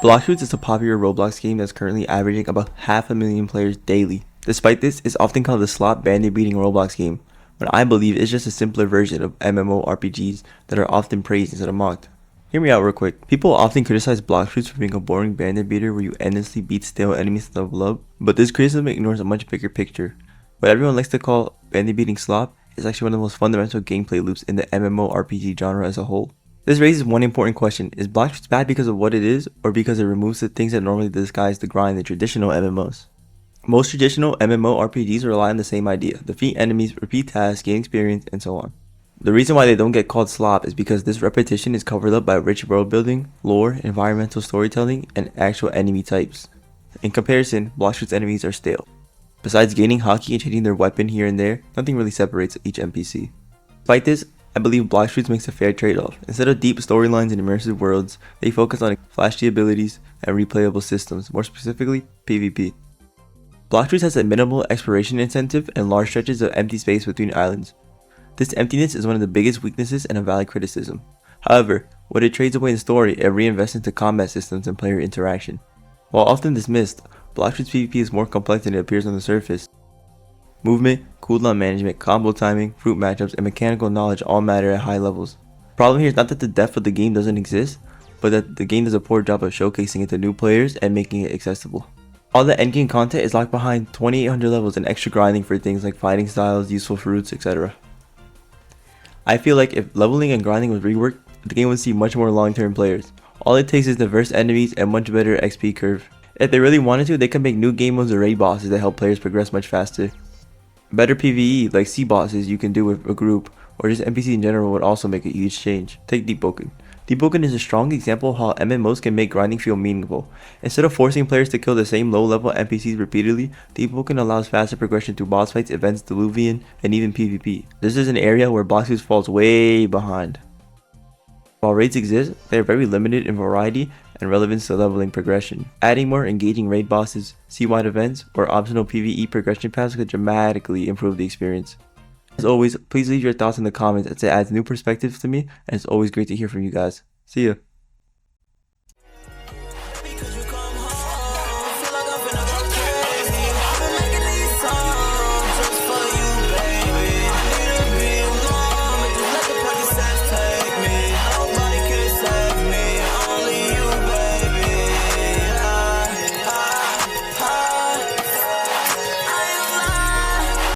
Blox is a popular Roblox game that's currently averaging about 500,000 players daily. Despite this, it's often called the SLOP bandit beating Roblox game, when I believe it's just a simpler version of MMORPGs that are often praised instead of mocked. Hear me out real quick. People often criticize Blox for being a boring bandit beater where you endlessly beat stale enemies to level up, but this criticism ignores a much bigger picture. What everyone likes to call bandit beating SLOP is actually one of the most fundamental gameplay loops in the MMORPG genre as a whole. This raises one important question: is Blox bad because of what it is, or because it removes the things that normally disguise the grind in traditional MMOs? Most traditional MMORPGs rely on the same idea: defeat enemies, repeat tasks, gain experience, and so on. The reason why they don't get called SLOP is because this repetition is covered up by rich world building, lore, environmental storytelling, and actual enemy types. In comparison, Blox's enemies are stale. Besides gaining hockey and changing their weapon here and there, nothing really separates each NPC. Despite this, I believe Blox makes a fair trade-off. Instead of deep storylines and immersive worlds, they focus on flashy abilities and replayable systems, more specifically PvP. Blox has a minimal exploration incentive and large stretches of empty space between islands. This emptiness is one of the biggest weaknesses and a valid criticism. However, what it trades away in story, it reinvests into combat systems and player interaction. While often dismissed, Blox's PvP is more complex than it appears on the surface. Movement, cooldown management, combo timing, fruit matchups, and mechanical knowledge all matter at high levels. The problem here is not that the depth of the game doesn't exist, but that the game does a poor job of showcasing it to new players and making it accessible. All the endgame content is locked behind 2800 levels and extra grinding for things like fighting styles, useful fruits, etc. I feel like if leveling and grinding was reworked, the game would see much more long-term players. All it takes is diverse enemies and much better XP curve. If they really wanted to, they could make new game modes or raid bosses that help players progress much faster. Better PvE, like sea bosses you can do with a group, or just NPC in general, would also make a huge change. Take Deepwoken. Deepwoken is a strong example of how MMOs can make grinding feel meaningful. Instead of forcing players to kill the same low-level NPCs repeatedly, Deepwoken allows faster progression through boss fights, events, Diluvian, and even PvP. This is an area where Blox falls way behind. While raids exist, they are very limited in variety and relevance to leveling progression. Adding more engaging raid bosses, sea-wide events, or optional PvE progression paths could dramatically improve the experience. As always, please leave your thoughts in the comments as it adds new perspectives to me, and it's always great to hear from you guys. See ya!